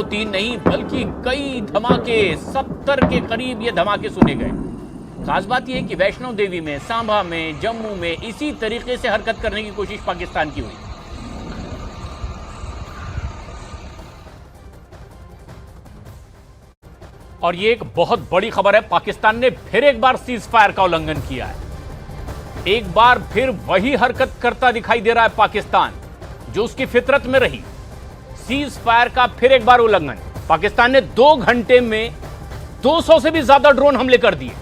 तीन नहीं बल्कि कई धमाके, 70 के करीब ये धमाके सुने गए। खास बात यह है कि वैष्णो देवी में, सांभा में, जम्मू में इसी तरीके से हरकत करने की कोशिश पाकिस्तान की हुई। और ये एक बहुत बड़ी खबर है, पाकिस्तान ने फिर एक बार सीज फायर का उल्लंघन किया है। एक बार फिर वही हरकत करता दिखाई दे रहा है पाकिस्तान जो उसकी फितरत में रही। सीज फायर का फिर एक बार उल्लंघन। पाकिस्तान ने 2 घंटे में 200 से भी ज्यादा ड्रोन हमले कर दिए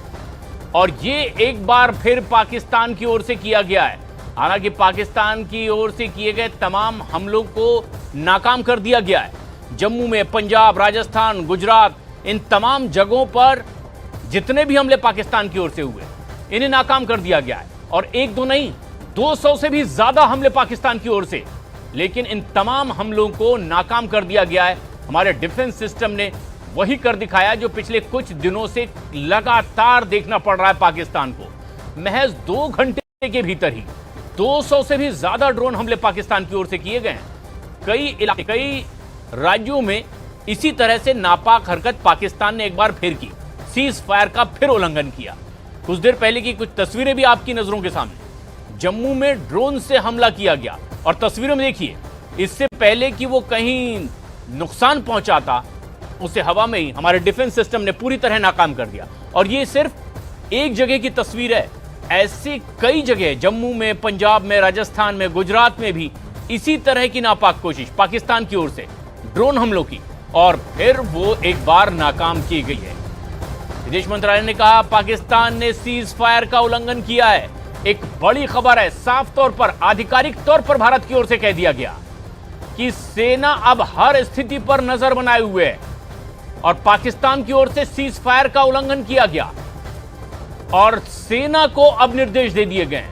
और ये एक बार फिर पाकिस्तान की ओर से किया गया है। हालांकि पाकिस्तान की ओर से किए गए तमाम हमलों को नाकाम कर दिया गया है। जम्मू में, पंजाब, राजस्थान, गुजरात, इन तमाम जगहों पर जितने भी हमले पाकिस्तान की ओर से हुए इन्हें नाकाम कर दिया गया है। और एक दो नहीं, 200 से भी ज्यादा हमले पाकिस्तान की ओर से, लेकिन इन तमाम हमलों को नाकाम कर दिया गया है। हमारे डिफेंस सिस्टम ने वही कर दिखाया जो पिछले कुछ दिनों से लगातार देखना पड़ रहा है पाकिस्तान को। महज 2 घंटे के भीतर ही 200 से भी ज्यादा ड्रोन हमले पाकिस्तान की ओर से किए गए हैं। कई राज्यों में इसी तरह से नापाक हरकत पाकिस्तान ने एक बार फिर की, सीज फायर का फिर उल्लंघन किया। कुछ देर पहले की कुछ तस्वीरें भी आपकी नजरों के सामने। जम्मू में ड्रोन से हमला किया गया और तस्वीरों में देखिए, इससे पहले कि वो कहीं नुकसान पहुंचाता उसे हवा में ही हमारे डिफेंस सिस्टम ने पूरी तरह नाकाम कर दिया। और ये सिर्फ एक जगह की तस्वीर है, ऐसी कई जगह, जम्मू में, पंजाब में, राजस्थान में, गुजरात में भी इसी तरह की नापाक कोशिश पाकिस्तान की ओर से ड्रोन हमलों की, और फिर वो एक बार नाकाम की गई है। विदेश मंत्रालय ने कहा पाकिस्तान ने सीज फायर का उल्लंघन किया है। एक बड़ी खबर है, साफ तौर पर, आधिकारिक तौर पर भारत की ओर से कह दिया गया कि सेना अब हर स्थिति पर नजर बनाए हुए है और पाकिस्तान की ओर से सीज फायर का उल्लंघन किया गया और सेना को अब निर्देश दे दिए गए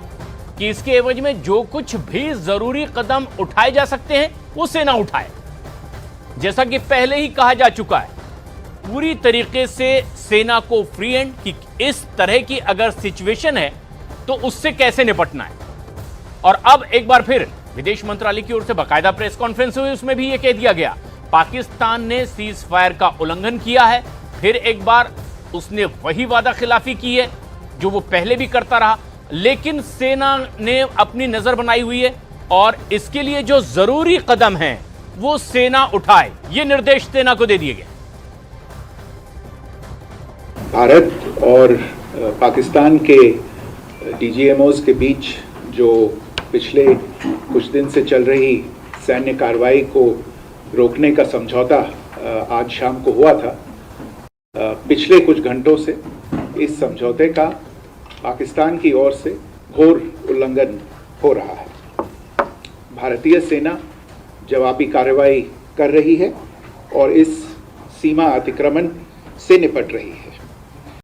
कि इसके एवज में जो कुछ भी जरूरी कदम उठाए जा सकते हैं वो सेना उठाए। जैसा कि पहले ही कहा जा चुका है, पूरी तरीके से सेना को फ्री हैंड कि इस तरह की अगर सिचुएशन है तो उससे कैसे निपटना है। और अब एक बार फिर विदेश मंत्रालय की ओर से बाकायदा प्रेस कॉन्फ्रेंस हुई, उसमें भी यह कह दिया गया पाकिस्तान ने सीज फायर का उल्लंघन किया है। फिर एक बार उसने वही वादा खिलाफी की है जो वो पहले भी करता रहा, लेकिन सेना ने अपनी नजर बनाई हुई है और इसके लिए जो जरूरी कदम हैं वो सेना उठाए, ये निर्देश सेना को दे दिए गए। भारत और पाकिस्तान के डीजीएमओज के बीच जो पिछले कुछ दिन से चल रही सैन्य कार्रवाई को रोकने का समझौता आज शाम को हुआ था, पिछले कुछ घंटों से इस समझौते का पाकिस्तान की ओर से घोर उल्लंघन हो रहा है। भारतीय सेना जवाबी कार्रवाई कर रही है और इस सीमा अतिक्रमण से निपट रही है।